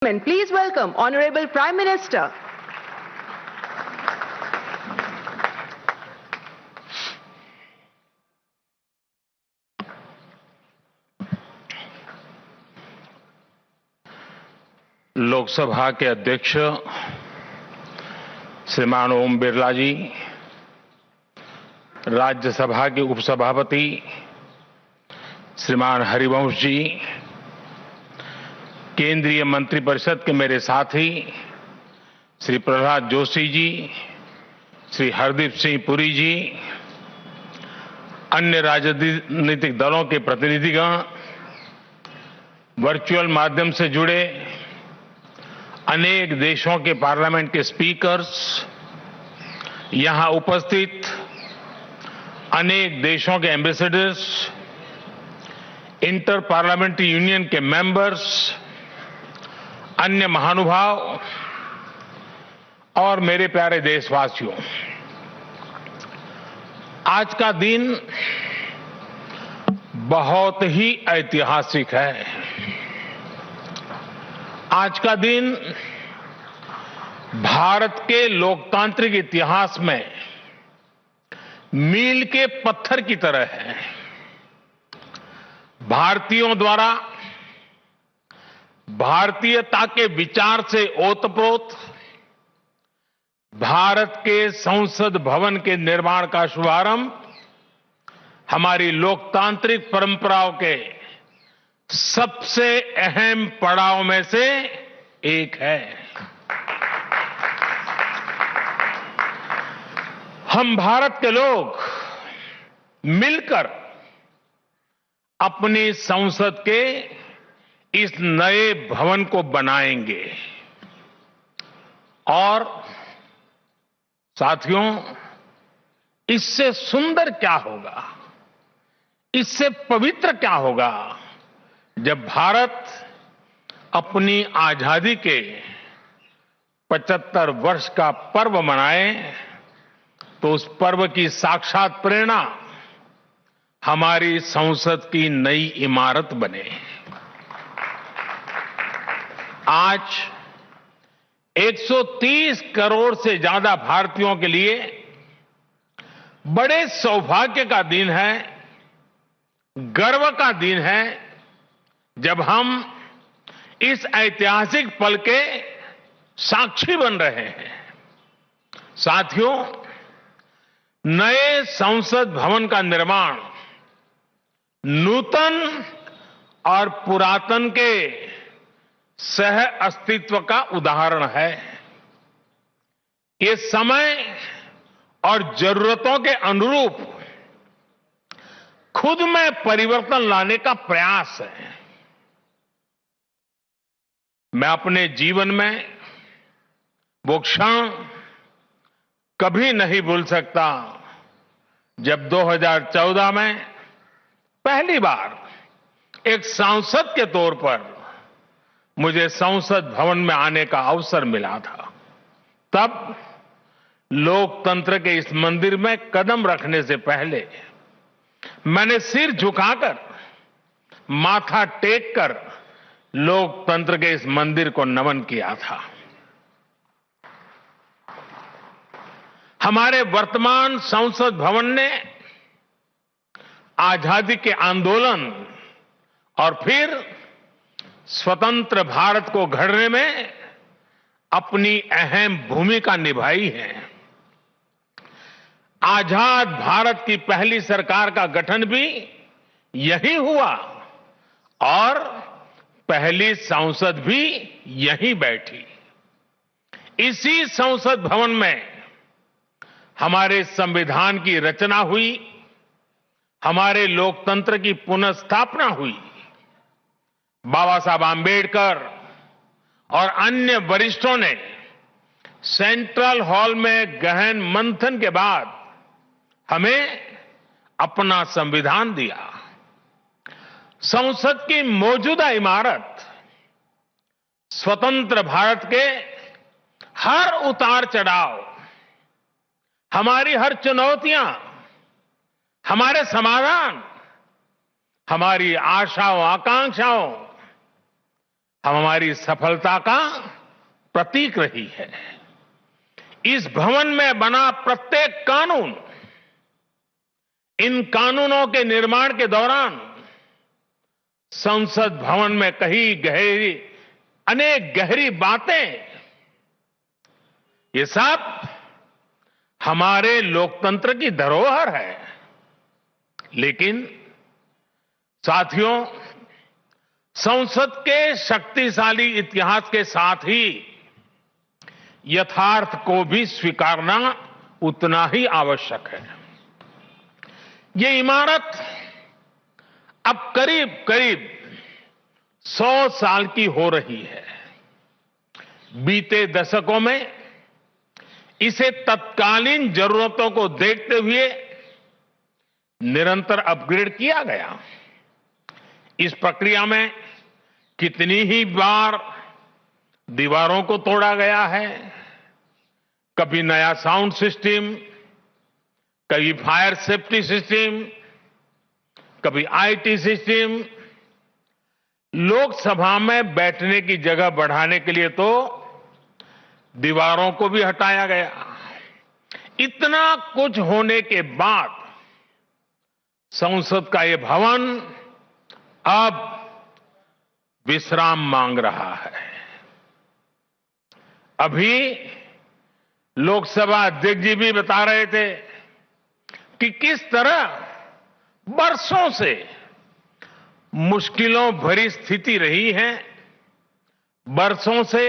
Please welcome Honorable Prime Minister. Lok Sabha के अध्यक्ष श्रीमान ओम बिरला जी, राज्यसभा के उपसभापति श्रीमान हरिवंश जी, केंद्रीय मंत्रिपरिषद के मेरे साथी श्री प्रहलाद जोशी जी, श्री हरदीप सिंह पुरी जी, अन्य राजनीतिक दलों के प्रतिनिधिगण, वर्चुअल माध्यम से जुड़े अनेक देशों के पार्लियामेंट के स्पीकर्स, यहां उपस्थित अनेक देशों के एम्बेसडर्स, इंटर पार्लियामेंट्री यूनियन के मेंबर्स, अन्य महानुभाव और मेरे प्यारे देशवासियों, आज का दिन बहुत ही ऐतिहासिक है। आज का दिन भारत के लोकतांत्रिक इतिहास में मील के पत्थर की तरह है। भारतीयों द्वारा भारतीयता के विचार से ओतप्रोत भारत के संसद भवन के निर्माण का शुभारंभ हमारी लोकतांत्रिक परंपराओं के सबसे अहम पड़ाव में से एक है। हम भारत के लोग मिलकर अपनी संसद के इस नए भवन को बनाएंगे और साथियों, इससे सुंदर क्या होगा, इससे पवित्र क्या होगा जब भारत अपनी आजादी के 75 वर्ष का पर्व मनाए तो उस पर्व की साक्षात प्रेरणा हमारी संसद की नई इमारत बने। आज 130 करोड़ से ज्यादा भारतीयों के लिए बड़े सौभाग्य का दिन है, गर्व का दिन है, जब हम इस ऐतिहासिक पल के साक्षी बन रहे हैं। साथियों, नए संसद भवन का निर्माण नूतन और पुरातन के सह अस्तित्व का उदाहरण है। ये समय और जरूरतों के अनुरूप खुद में परिवर्तन लाने का प्रयास है। मैं अपने जीवन में वो क्षण कभी नहीं भूल सकता जब 2014 में पहली बार एक सांसद के तौर पर मुझे संसद भवन में आने का अवसर मिला था। तब लोकतंत्र के इस मंदिर में कदम रखने से पहले मैंने सिर झुकाकर, माथा टेककर लोकतंत्र के इस मंदिर को नमन किया था। हमारे वर्तमान संसद भवन ने आजादी के आंदोलन और फिर स्वतंत्र भारत को गढ़ने में अपनी अहम भूमिका निभाई है। आजाद भारत की पहली सरकार का गठन भी यही हुआ और पहली संसद भी यहीं बैठी। इसी संसद भवन में हमारे संविधान की रचना हुई, हमारे लोकतंत्र की पुनर्स्थापना हुई। बाबा साहब आंबेडकर और अन्य वरिष्ठों ने सेंट्रल हॉल में गहन मंथन के बाद हमें अपना संविधान दिया। संसद की मौजूदा इमारत स्वतंत्र भारत के हर उतार चढ़ाव, हमारी हर चुनौतियां, हमारे समाधान, हमारी आशाओं आकांक्षाओं हमारी सफलता का प्रतीक रही है। इस भवन में बना प्रत्येक कानून, इन कानूनों के निर्माण के दौरान संसद भवन में कही गहरी, अनेक गहरी बातें, ये सब हमारे लोकतंत्र की धरोहर है। लेकिन साथियों, संसद के शक्तिशाली इतिहास के साथ ही यथार्थ को भी स्वीकारना उतना ही आवश्यक है। ये इमारत अब करीब करीब 100 साल की हो रही है। बीते दशकों में इसे तत्कालीन जरूरतों को देखते हुए निरंतर अपग्रेड किया गया। इस प्रक्रिया में कितनी ही बार दीवारों को तोड़ा गया है, कभी नया साउंड सिस्टम, कभी फायर सेफ्टी सिस्टम, कभी आईटी सिस्टम, लोकसभा में बैठने की जगह बढ़ाने के लिए तो दीवारों को भी हटाया गया। इतना कुछ होने के बाद संसद का ये भवन अब विश्राम मांग रहा है। अभी लोकसभा अध्यक्ष जी भी बता रहे थे कि किस तरह बरसों से मुश्किलों भरी स्थिति रही है। बरसों से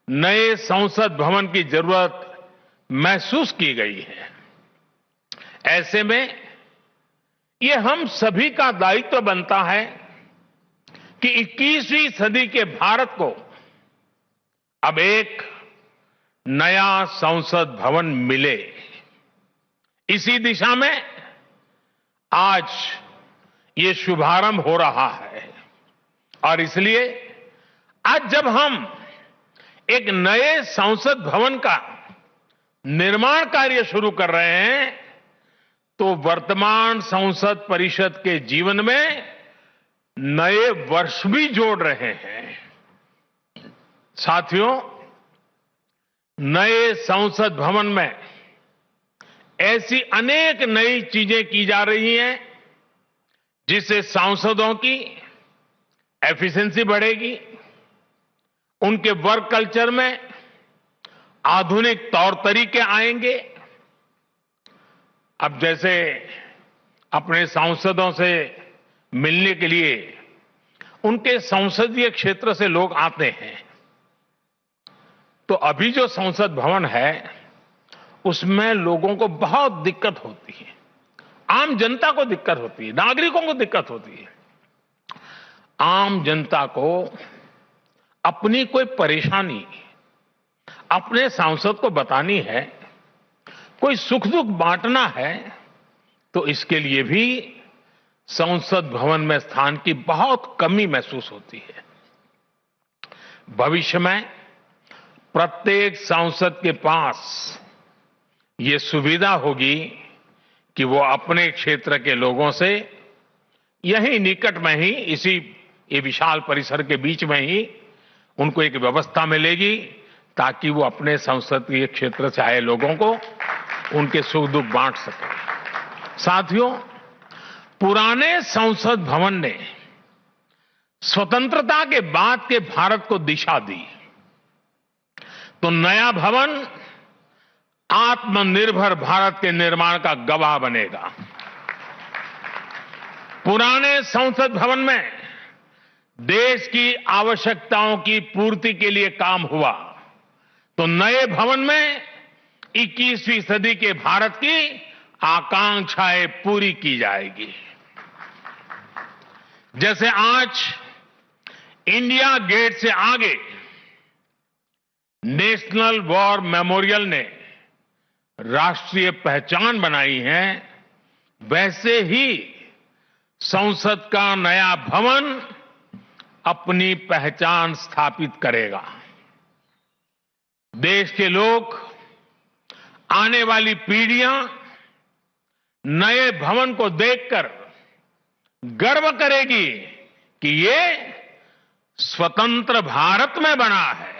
नए संसद भवन की जरूरत महसूस की गई है। ऐसे में ये हम सभी का दायित्व बनता है कि 21वीं सदी के भारत को अब एक नया संसद भवन मिले। इसी दिशा में आज ये शुभारंभ हो रहा है और इसलिए आज जब हम एक नए संसद भवन का निर्माण कार्य शुरू कर रहे हैं तो वर्तमान संसद परिषद के जीवन में नए वर्ष भी जोड़ रहे हैं। साथियों, नए संसद भवन में ऐसी अनेक नई चीजें की जा रही हैं जिससे सांसदों की एफिशिएंसी बढ़ेगी, उनके वर्क कल्चर में आधुनिक तौर तरीके आएंगे। अब जैसे अपने सांसदों से मिलने के लिए उनके संसदीय क्षेत्र से लोग आते हैं, तो अभी जो संसद भवन है उसमें लोगों को बहुत दिक्कत होती है। आम जनता को दिक्कत होती है, नागरिकों को दिक्कत होती है। आम जनता को अपनी कोई परेशानी अपने सांसद को बतानी है, कोई सुख दुख बांटना है, तो इसके लिए भी संसद भवन में स्थान की बहुत कमी महसूस होती है। भविष्य में प्रत्येक सांसद के पास ये सुविधा होगी कि वो अपने क्षेत्र के लोगों से यही निकट में ही, इसी ये विशाल परिसर के बीच में ही उनको एक व्यवस्था मिलेगी ताकि वो अपने संसदीय क्षेत्र से आए लोगों को उनके सुख दुख बांट सके। साथियों, पुराने संसद भवन ने स्वतंत्रता के बाद के भारत को दिशा दी, तो नया भवन आत्मनिर्भर भारत के निर्माण का गवाह बनेगा। पुराने संसद भवन में देश की आवश्यकताओं की पूर्ति के लिए काम हुआ, तो नए भवन में 21वीं सदी के भारत की आकांक्षाएं पूरी की जाएगी। जैसे आज इंडिया गेट से आगे नेशनल वॉर मेमोरियल ने राष्ट्रीय पहचान बनाई है, वैसे ही संसद का नया भवन अपनी पहचान स्थापित करेगा। देश के लोग, आने वाली पीढ़ियां नए भवन को देखकर गर्व करेगी कि ये स्वतंत्र भारत में बना है।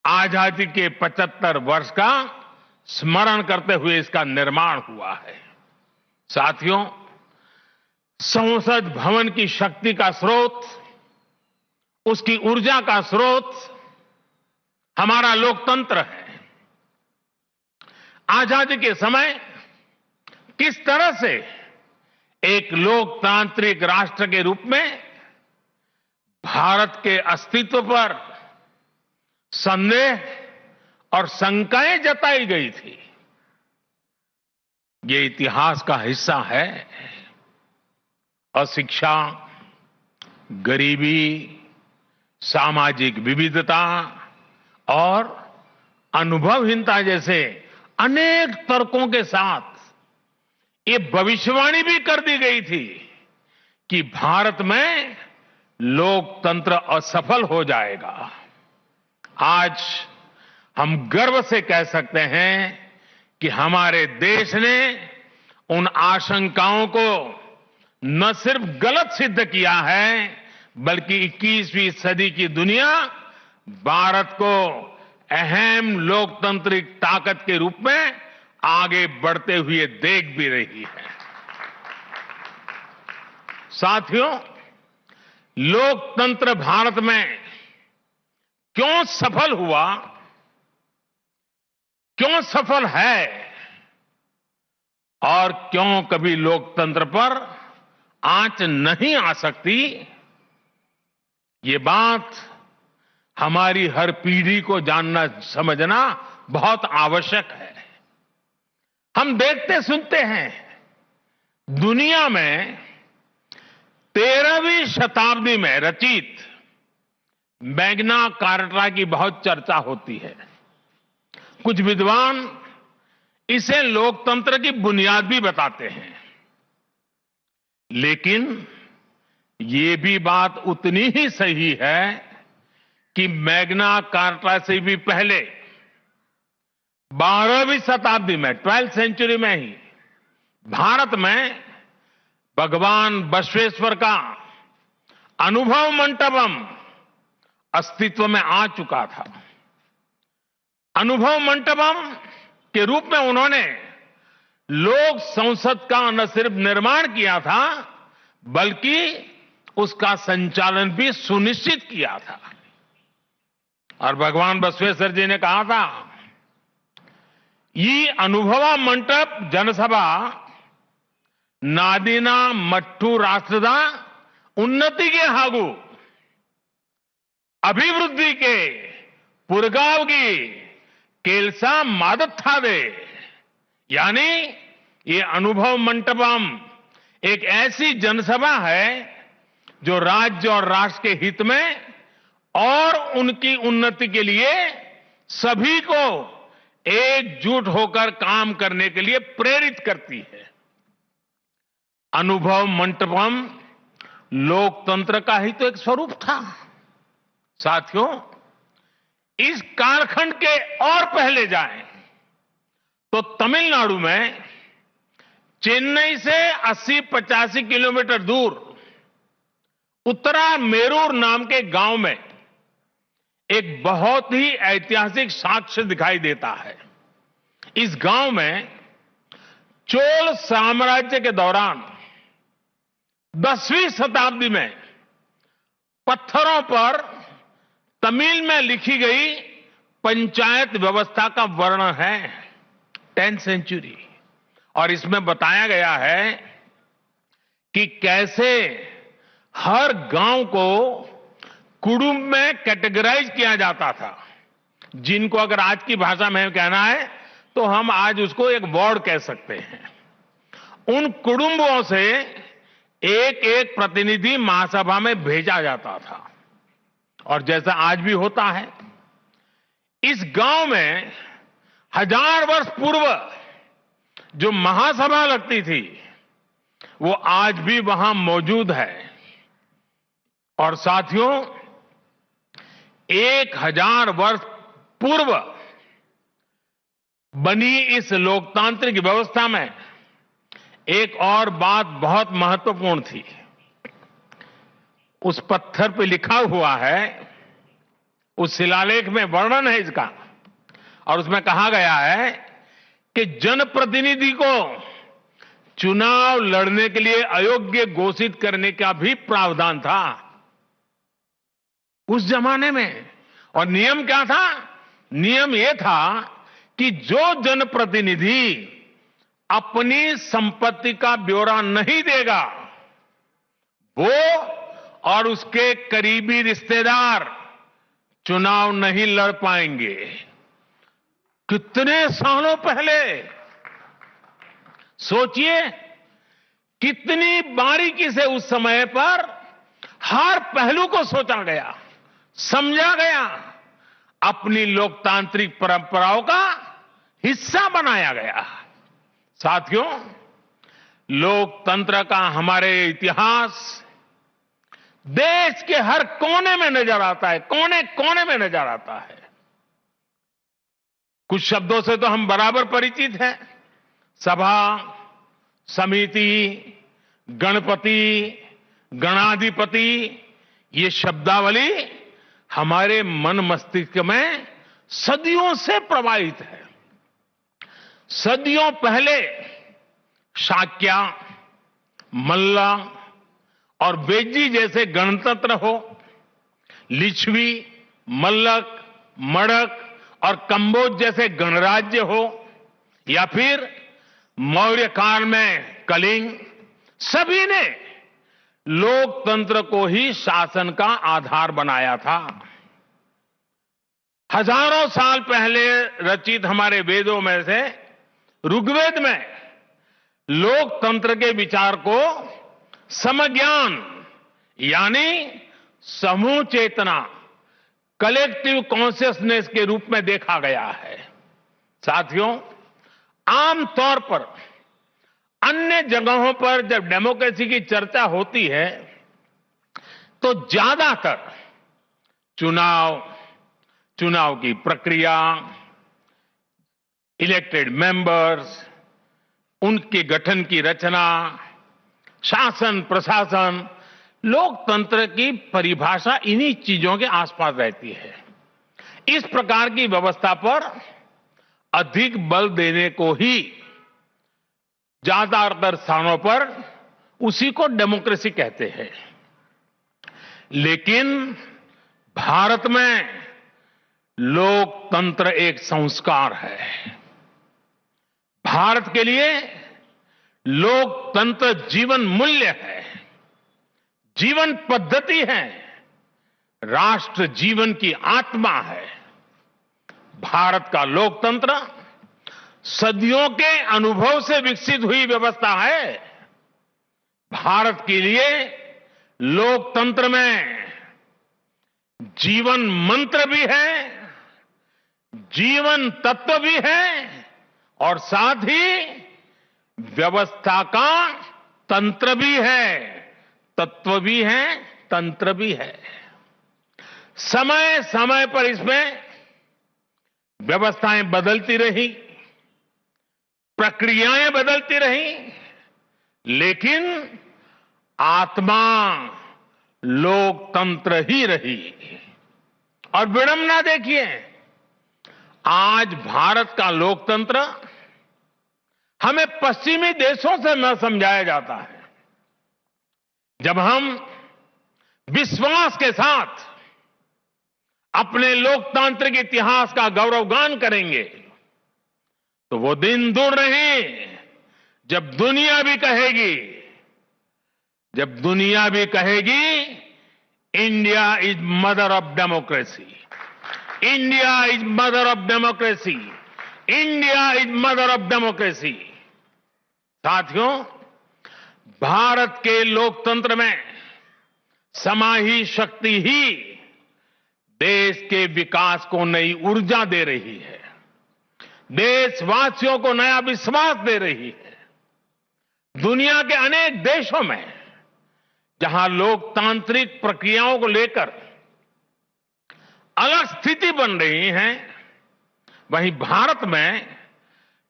आजादी के 75 वर्ष का स्मरण करते हुए इसका निर्माण हुआ है। साथियों, संसद भवन की शक्ति का स्रोत, उसकी ऊर्जा का स्रोत हमारा लोकतंत्र है। आजादी के समय किस तरह से एक लोकतांत्रिक राष्ट्र के रूप में भारत के अस्तित्व पर संदेह और शंकाएं जताई गई थी, ये इतिहास का हिस्सा है। अशिक्षा, गरीबी, सामाजिक विविधता और अनुभवहीनता जैसे अनेक तर्कों के साथ ये भविष्यवाणी भी कर दी गई थी कि भारत में लोकतंत्र असफल हो जाएगा। आज हम गर्व से कह सकते हैं कि हमारे देश ने उन आशंकाओं को न सिर्फ गलत सिद्ध किया है, बल्कि 21वीं सदी की दुनिया भारत को अहम लोकतांत्रिक ताकत के रूप में आगे बढ़ते हुए देख भी रही है। साथियों, लोकतंत्र भारत में क्यों सफल हुआ, क्यों सफल है और क्यों कभी लोकतंत्र पर आंच नहीं आ सकती, ये बात हमारी हर पीढ़ी को जानना समझना बहुत आवश्यक है। हम देखते सुनते हैं, दुनिया में 13वीं शताब्दी में रचित मैग्ना कार्टा की बहुत चर्चा होती है। कुछ विद्वान इसे लोकतंत्र की बुनियाद भी बताते हैं, लेकिन ये भी बात उतनी ही सही है कि मैग्ना कार्टा से भी पहले 12वीं शताब्दी में, 12th सेंचुरी में ही भारत में भगवान बसवेश्वर का अनुभव मंटपम अस्तित्व में आ चुका था। अनुभव मंटपम के रूप में उन्होंने लोक संसद का न सिर्फ निर्माण किया था, बल्कि उसका संचालन भी सुनिश्चित किया था। और भगवान बसवेश्वर जी ने कहा था, ये अनुभव मंटप जनसभा नादिना मट्टू राष्ट्रदा उन्नति के हागु अभिवृद्धि के पुरगावगी केलसा मादत था दे। यानी ये अनुभव मंटपम एक ऐसी जनसभा है जो राज्य और राष्ट्र के हित में और उनकी उन्नति के लिए सभी को एकजुट होकर काम करने के लिए प्रेरित करती है। अनुभव मंटपम लोकतंत्र का ही तो एक स्वरूप था। साथियों, इस कालखंड के और पहले जाएं तो तमिलनाडु में चेन्नई से 80-85 किलोमीटर दूर उत्तरा मेरूर नाम के गांव में एक बहुत ही ऐतिहासिक साक्ष्य दिखाई देता है। इस गांव में चोल साम्राज्य के दौरान 10वीं शताब्दी में पत्थरों पर तमिल में लिखी गई पंचायत व्यवस्था का वर्णन है, 10th सेंचुरी। और इसमें बताया गया है कि कैसे हर गांव को कुडुम में कैटेगराइज किया जाता था, जिनको अगर आज की भाषा में कहना है तो हम आज उसको एक वार्ड कह सकते हैं। उन कुटुंबों से एक एक प्रतिनिधि महासभा में भेजा जाता था। और जैसा आज भी होता है, इस गांव में 1000 वर्ष पूर्व जो महासभा लगती थी वो आज भी वहां मौजूद है। और साथियों, 1000 वर्ष पूर्व बनी इस लोकतांत्रिक व्यवस्था में एक और बात बहुत महत्वपूर्ण थी। उस पत्थर पे लिखा हुआ है, उस शिलालेख में वर्णन है इसका, और उसमें कहा गया है कि जनप्रतिनिधि को चुनाव लड़ने के लिए अयोग्य घोषित करने का भी प्रावधान था उस जमाने में। और नियम क्या था? नियम यह था कि जो जनप्रतिनिधि अपनी संपत्ति का ब्यौरा नहीं देगा, वो और उसके करीबी रिश्तेदार चुनाव नहीं लड़ पाएंगे। कितने सालों पहले, सोचिए कितनी बारीकी से उस समय पर हर पहलू को सोचा गया, समझा गया, अपनी लोकतांत्रिक परंपराओं का हिस्सा बनाया गया। साथियों, लोकतंत्र का हमारे इतिहास देश के हर कोने में नजर आता है, कोने कोने में नजर आता है। कुछ शब्दों से तो हम बराबर परिचित हैं, सभा, समिति, गणपति, गणाधिपति, ये शब्दावली हमारे मन मस्तिष्क में सदियों से प्रवाहित है। सदियों पहले शाक्य, मल्ल और बेज्जी जैसे गणतंत्र हो, लिच्छवी, मल्लक, मड़क और कंबोज जैसे गणराज्य हो, या फिर मौर्य काल में कलिंग, सभी ने लोकतंत्र को ही शासन का आधार बनाया था। हजारों साल पहले रचित हमारे वेदों में से ऋग्वेद में लोकतंत्र के विचार को समज्ञान यानी समूह चेतना, कलेक्टिव कॉन्शियसनेस के रूप में देखा गया है। साथियों, आमतौर पर अन्य जगहों पर जब डेमोक्रेसी की चर्चा होती है तो ज्यादातर चुनाव की प्रक्रिया, इलेक्टेड मेंबर्स, उनके गठन की रचना, शासन प्रशासन, लोकतंत्र की परिभाषा इन्हीं चीजों के आसपास रहती है। इस प्रकार की व्यवस्था पर अधिक बल देने को ही ज्यादातर स्थानों पर उसी को डेमोक्रेसी कहते हैं। लेकिन भारत में लोकतंत्र एक संस्कार है। भारत के लिए लोकतंत्र जीवन मूल्य है, जीवन पद्धति है, राष्ट्र जीवन की आत्मा है। भारत का लोकतंत्र सदियों के अनुभव से विकसित हुई व्यवस्था है। भारत के लिए लोकतंत्र में जीवन मंत्र भी है, जीवन तत्व भी है, और साथ ही व्यवस्था का तंत्र भी है, तत्व भी है, तंत्र भी है। समय समय पर इसमें व्यवस्थाएं बदलती रही, प्रक्रियाएं बदलती रही, लेकिन आत्मा लोकतंत्र ही रही। और विडंबना देखिए, आज भारत का लोकतंत्र हमें पश्चिमी देशों से न समझाया जाता है। जब हम विश्वास के साथ अपने लोकतांत्रिक इतिहास का गौरवगान करेंगे तो वो दिन दूर नहीं जब दुनिया भी कहेगी India is mother of democracy, India is mother of democracy, India is mother of democracy. साथियों, भारत के लोकतंत्र में समाही शक्ति ही देश के विकास को नई ऊर्जा दे रही है, देशवासियों को नया विश्वास दे रही है। दुनिया के अनेक देशों में जहां लोकतांत्रिक प्रक्रियाओं को लेकर अलग स्थिति बन रही है, वहीं भारत में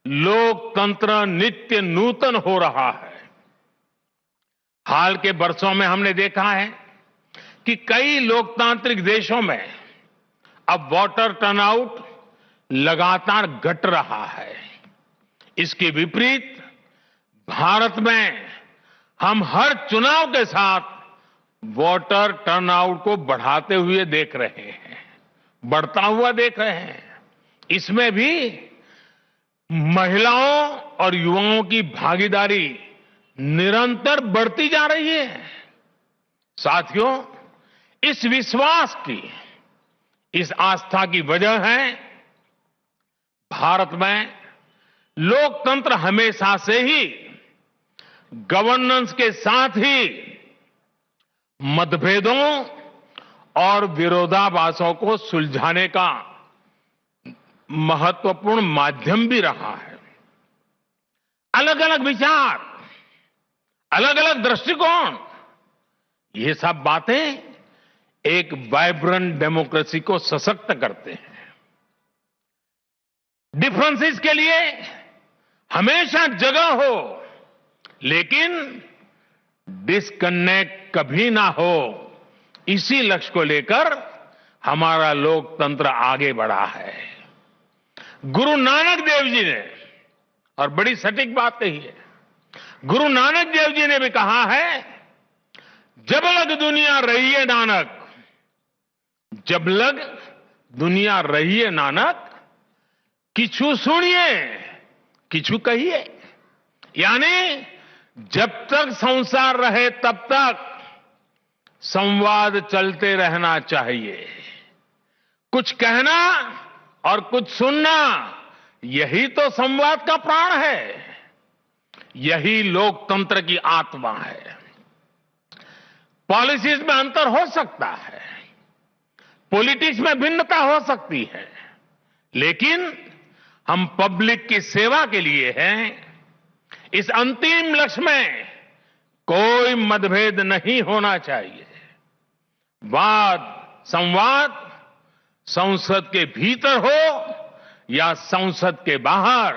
लोकतंत्र नित्य नूतन हो रहा है। हाल के वर्षों में हमने देखा है कि कई लोकतांत्रिक देशों में अब वोटर टर्नआउट लगातार घट रहा है। इसके विपरीत भारत में हम हर चुनाव के साथ वोटर टर्नआउट को बढ़ाते हुए देख रहे हैं, बढ़ता हुआ देख रहे हैं। इसमें भी महिलाओं और युवाओं की भागीदारी निरंतर बढ़ती जा रही है। साथियों, इस विश्वास की, इस आस्था की वजह है भारत में लोकतंत्र हमेशा से ही गवर्नेंस के साथ ही मतभेदों और विरोधाभासों को सुलझाने का महत्वपूर्ण माध्यम भी रहा है। अलग अलग विचार, अलग अलग दृष्टिकोण, ये सब बातें एक वाइब्रेंट डेमोक्रेसी को सशक्त करते हैं। डिफरेंसेस के लिए हमेशा जगह हो, लेकिन डिस्कनेक्ट कभी ना हो, इसी लक्ष्य को लेकर हमारा लोकतंत्र आगे बढ़ा है। गुरु नानक देव जी ने, और बड़ी सटीक बात कही है, गुरु नानक देव जी ने भी कहा है, जब लग दुनिया रही है नानक, जब लग दुनिया रही है नानक, किछु सुनिए किछु कहिए। यानी जब तक संसार रहे तब तक संवाद चलते रहना चाहिए। कुछ कहना और कुछ सुनना, यही तो संवाद का प्राण है, यही लोकतंत्र की आत्मा है। पॉलिसीज में अंतर हो सकता है, पॉलिटिक्स में भिन्नता हो सकती है, लेकिन हम पब्लिक की सेवा के लिए हैं। इस अंतिम लक्ष्य में कोई मतभेद नहीं होना चाहिए। वाद संवाद संसद के भीतर हो या संसद के बाहर,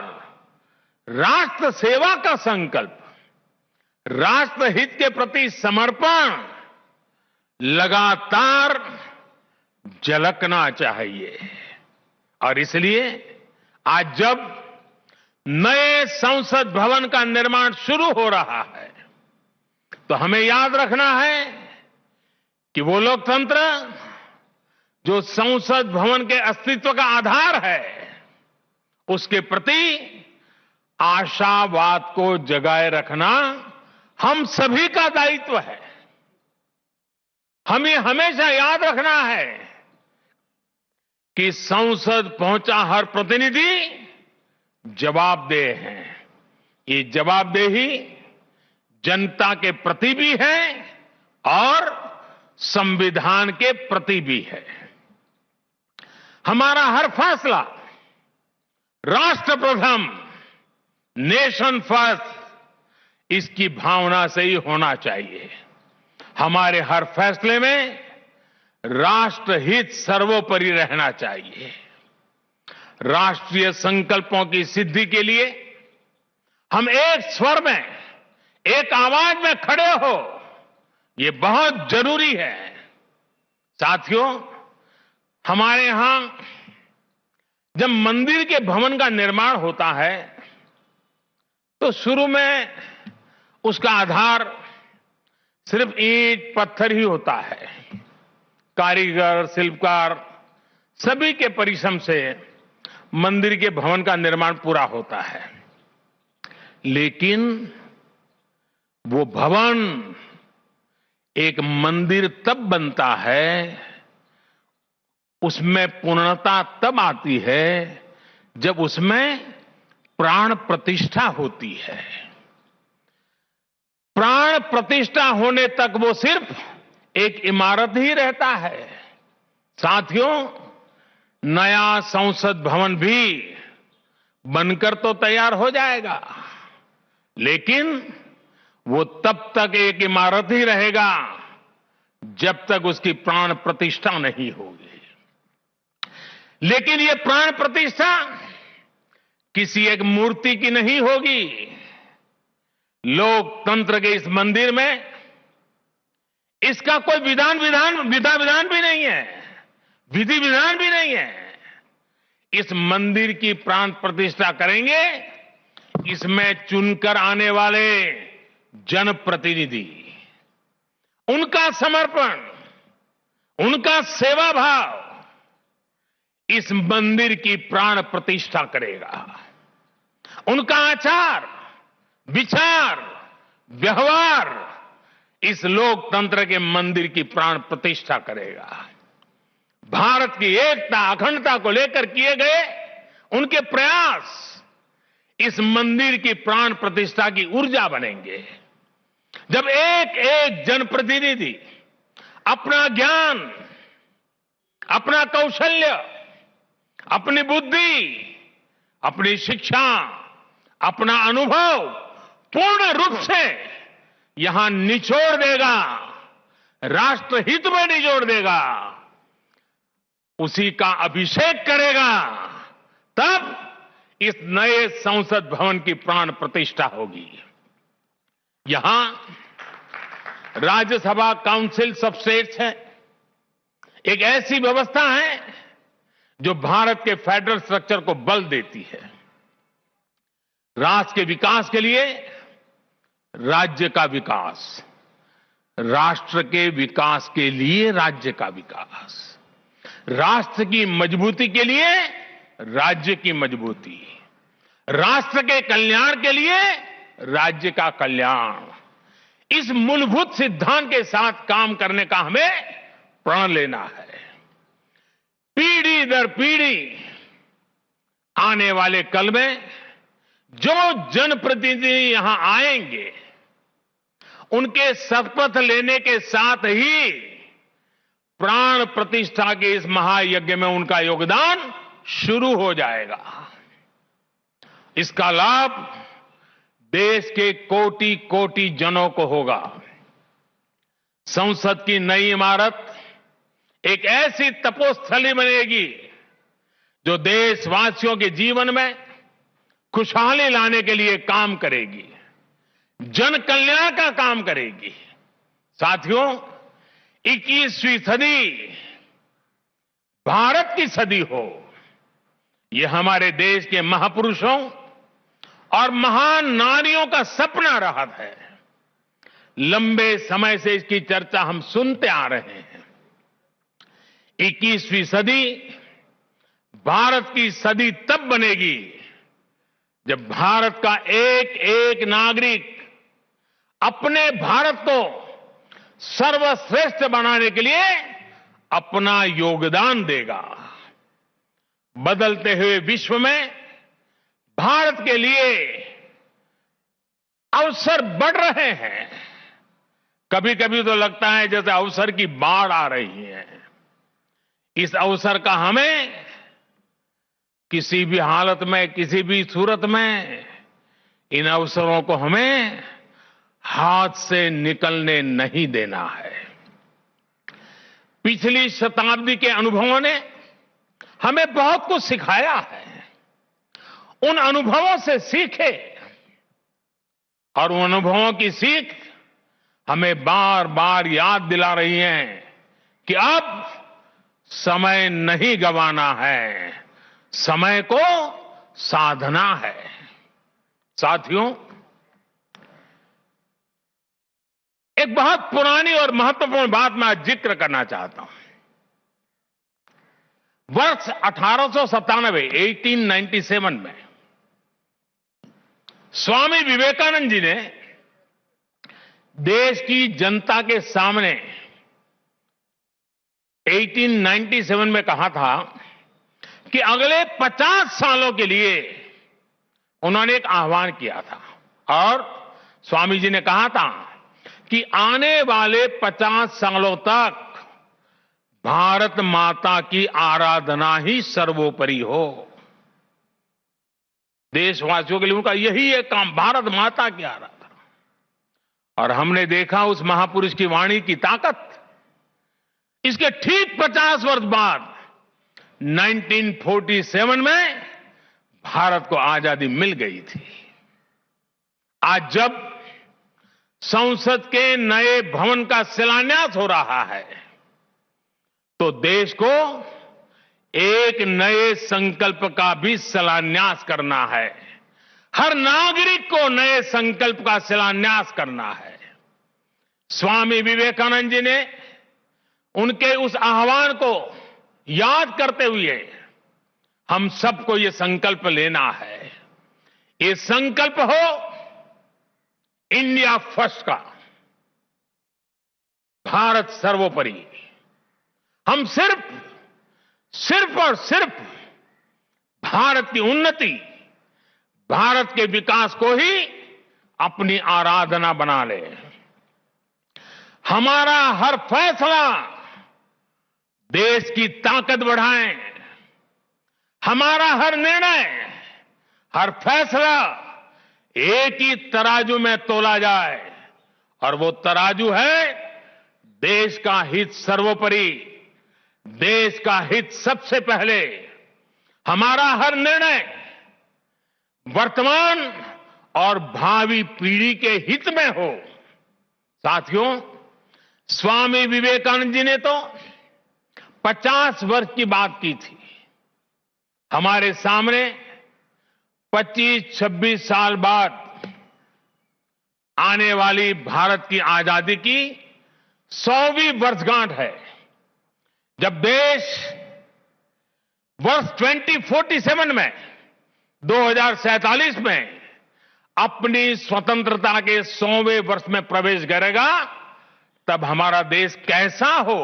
राष्ट्र सेवा का संकल्प, राष्ट्रहित के प्रति समर्पण लगातार झलकना चाहिए। और इसलिए आज जब नए संसद भवन का निर्माण शुरू हो रहा है, तो हमें याद रखना है कि वो लोकतंत्र जो संसद भवन के अस्तित्व का आधार है, उसके प्रति आशावाद को जगाए रखना हम सभी का दायित्व है। हमें हमेशा याद रखना है कि संसद पहुंचा हर प्रतिनिधि जवाबदेह है। ये जवाबदेही जनता के प्रति भी है और संविधान के प्रति भी है। हमारा हर फैसला राष्ट्र प्रथम, नेशन फर्स्ट, इसकी भावना से ही होना चाहिए। हमारे हर फैसले में राष्ट्रहित सर्वोपरि रहना चाहिए। राष्ट्रीय संकल्पों की सिद्धि के लिए हम एक स्वर में, एक आवाज में खड़े हो, ये बहुत जरूरी है। साथियों, हमारे यहां जब मंदिर के भवन का निर्माण होता है, तो शुरू में उसका आधार सिर्फ ईंट पत्थर ही होता है। कारीगर, शिल्पकार सभी के परिश्रम से मंदिर के भवन का निर्माण पूरा होता है। लेकिन वो भवन एक मंदिर तब बनता है, उसमें पूर्णता तब आती है जब उसमें प्राण प्रतिष्ठा होती है। प्राण प्रतिष्ठा होने तक वो सिर्फ एक इमारत ही रहता है। साथियों, नया संसद भवन भी बनकर तो तैयार हो जाएगा, लेकिन वो तब तक एक इमारत ही रहेगा जब तक उसकी प्राण प्रतिष्ठा नहीं होगी। लेकिन ये प्राण प्रतिष्ठा किसी एक मूर्ति की नहीं होगी। लोकतंत्र के इस मंदिर में इसका कोई विधान भी नहीं है, विधि विधान भी नहीं है। इस मंदिर की प्राण प्रतिष्ठा करेंगे, इसमें चुनकर आने वाले जनप्रतिनिधि, उनका समर्पण, उनका सेवा भाव इस मंदिर की प्राण प्रतिष्ठा करेगा। उनका आचार, विचार, व्यवहार इस लोकतंत्र के मंदिर की प्राण प्रतिष्ठा करेगा। भारत की एकता, अखंडता को लेकर किए गए उनके प्रयास इस मंदिर की प्राण प्रतिष्ठा की ऊर्जा बनेंगे। जब एक एक जनप्रतिनिधि अपना ज्ञान, अपना कौशल्य, अपनी बुद्धि, अपनी शिक्षा, अपना अनुभव पूर्ण रूप से यहां निचोड़ देगा, राष्ट्रहित में निचोड़ देगा, उसी का अभिषेक करेगा, तब इस नए संसद भवन की प्राण प्रतिष्ठा होगी। यहां राज्यसभा काउंसिल ऑफ स्टेट्स है, एक ऐसी व्यवस्था है जो भारत के फेडरल स्ट्रक्चर को बल देती है। राष्ट्र के विकास के लिए राज्य का विकास, राष्ट्र के विकास के लिए राज्य का विकास, राष्ट्र की मजबूती के लिए राज्य की मजबूती, राष्ट्र के कल्याण के लिए राज्य का कल्याण, इस मूलभूत सिद्धांत के साथ काम करने का हमें प्रण लेना है। पीढ़ी दर पीढ़ी आने वाले कल में जो जनप्रतिनिधि यहां आएंगे, उनके शपथ लेने के साथ ही प्राण प्रतिष्ठा के इस महायज्ञ में उनका योगदान शुरू हो जाएगा। इसका लाभ देश के कोटि कोटि जनों को होगा। संसद की नई इमारत एक ऐसी तपोस्थली बनेगी जो देशवासियों के जीवन में खुशहाली लाने के लिए काम करेगी, जन कल्याण का काम करेगी। साथियों, 21वीं सदी भारत की सदी हो, यह हमारे देश के महापुरुषों और महान नारियों का सपना रहा है। लंबे समय से इसकी चर्चा हम सुनते आ रहे हैं। 21वीं सदी भारत की सदी तब बनेगी जब भारत का एक एक नागरिक अपने भारत को सर्वश्रेष्ठ बनाने के लिए अपना योगदान देगा। बदलते हुए विश्व में भारत के लिए अवसर बढ़ रहे हैं। कभी कभी तो लगता है जैसे अवसर की बाढ़ आ रही है। इस अवसर का हमें किसी भी हालत में, किसी भी सूरत में इन अवसरों को हमें हाथ से निकलने नहीं देना है। पिछली शताब्दी के अनुभवों ने हमें बहुत कुछ सिखाया है। उन अनुभवों से सीखे और उन अनुभवों की सीख हमें बार बार याद दिला रही है कि अब समय नहीं गंवाना है, समय को साधना है। साथियों, एक बहुत पुरानी और महत्वपूर्ण बात मैं आज जिक्र करना चाहता हूं। वर्ष 1897 में स्वामी विवेकानंद जी ने देश की जनता के सामने 1897 में कहा था कि अगले 50 सालों के लिए उन्होंने एक आह्वान किया था और स्वामी जी ने कहा था कि आने वाले 50 सालों तक भारत माता की आराधना ही सर्वोपरि हो। देशवासियों के लिए उनका यही एक काम, भारत माता की आराधना। और हमने देखा उस महापुरुष की वाणी की ताकत। इसके ठीक 50 वर्ष बाद 1947 में भारत को आजादी मिल गई थी। आज जब संसद के नए भवन का शिलान्यास हो रहा है, तो देश को एक नए संकल्प का भी शिलान्यास करना है। हर नागरिक को नए संकल्प का शिलान्यास करना है। स्वामी विवेकानंद जी ने उनके उस आह्वान को याद करते हुए हम सबको ये संकल्प लेना है। ये संकल्प हो इंडिया फर्स्ट का, भारत सर्वोपरि। हम सिर्फ और सिर्फ भारत की उन्नति, भारत के विकास को ही अपनी आराधना बना ले। हमारा हर फैसला देश की ताकत बढ़ाए। हमारा हर निर्णय, हर फैसला एक ही तराजू में तोला जाए, और वो तराजू है देश का हित सर्वोपरि, देश का हित सबसे पहले। हमारा हर निर्णय वर्तमान और भावी पीढ़ी के हित में हो। साथियों, स्वामी विवेकानंद जी ने तो 50 वर्ष की बात की थी। हमारे सामने 25-26 साल बाद आने वाली भारत की आजादी की 100वीं वर्षगांठ है, जब देश वर्ष 2047 में 2047 में अपनी स्वतंत्रता के 100वें वर्ष में प्रवेश करेगा। तब हमारा देश कैसा हो,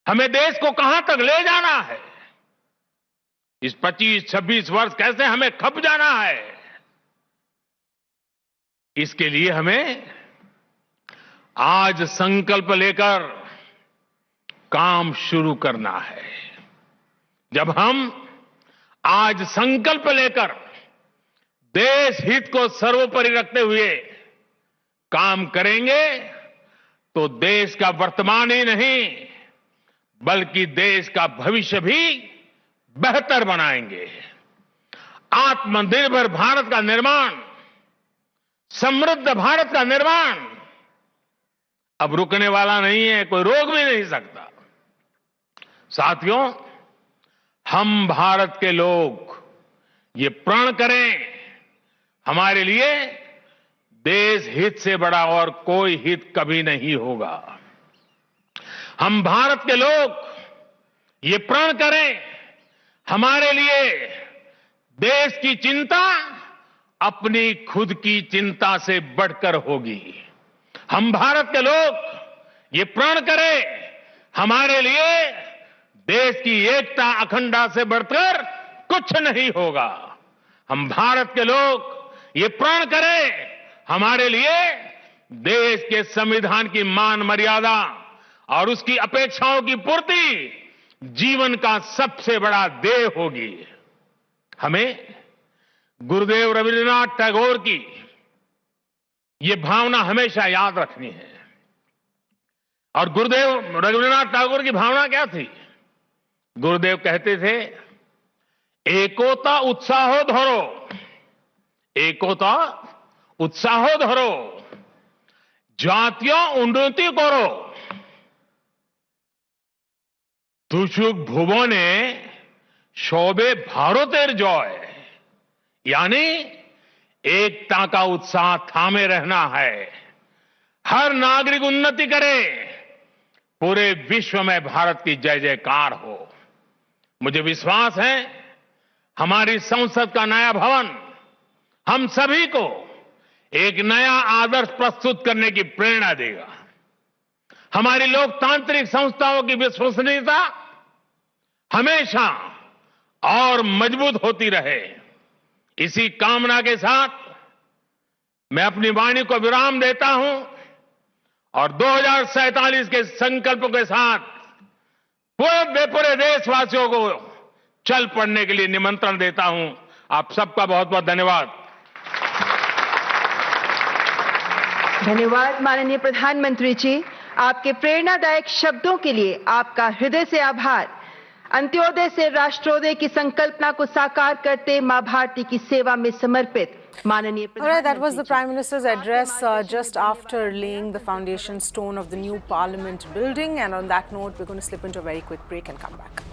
हमें देश को कहां तक ले जाना है, इस 25-26 वर्ष कैसे हमें खप जाना है, इसके लिए हमें आज संकल्प लेकर काम शुरू करना है। जब हम आज संकल्प लेकर देश हित को सर्वोपरि रखते हुए काम करेंगे, तो देश का वर्तमान ही नहीं बल्कि देश का भविष्य भी बेहतर बनाएंगे। आत्मनिर्भर भारत का निर्माण, समृद्ध भारत का निर्माण अब रुकने वाला नहीं है, कोई रोक भी नहीं सकता। साथियों, हम भारत के लोग ये प्रण करें, हमारे लिए देश हित से बड़ा और कोई हित कभी नहीं होगा। हम भारत के लोग ये प्रण करें, हमारे लिए देश की चिंता अपनी खुद की चिंता से बढ़कर होगी। हम भारत के लोग ये प्रण करें, हमारे लिए देश की एकता अखंडता से बढ़कर कुछ नहीं होगा। हम भारत के लोग ये प्रण करें, हमारे लिए देश के संविधान की मान मर्यादा और उसकी अपेक्षाओं की पूर्ति जीवन का सबसे बड़ा ध्येय होगी। हमें गुरुदेव रविन्द्रनाथ टैगोर की ये भावना हमेशा याद रखनी है। और गुरुदेव रविन्द्रनाथ टैगोर की भावना क्या थी? गुरुदेव कहते थे, एकोता उत्साहो धरो, एकोता उत्साहो धरो, জাতীয় উন্নতি করো, দুষুক ভুবনে সবে ভারতের জয়। यानी एकता का उत्साह थामे रहना है। हर नागरिक उन्नति करे, पूरे विश्व में भारत की जय जयकार हो। मुझे विश्वास है हमारी संसद का नया भवन हम सभी को एक नया आदर्श प्रस्तुत करने की प्रेरणा देगा। हमारी लोकतांत्रिक संस्थाओं की विश्वसनीयता हमेशा और मजबूत होती रहे। इसी कामना के साथ मैं अपनी वाणी को विराम देता हूं और 2047 के संकल्प के साथ पूरे देशवासियों को चल पड़ने के लिए निमंत्रण देता हूं। आप सबका बहुत बहुत धन्यवाद। धन्यवाद माननीय प्रधानमंत्री जी, आपके प्रेरणादायक शब्दों के लिए आपका हृदय से आभार। अंत्योदय से राष्ट्रोदय की संकल्पना को साकार करते मां भारती की सेवा में समर्पित माननीय All right, that was the प्रधानमंत्री Prime Minister's address just after laying the foundation stone of the new Parliament building. And on that note, we're going to slip into a very quick break and come back.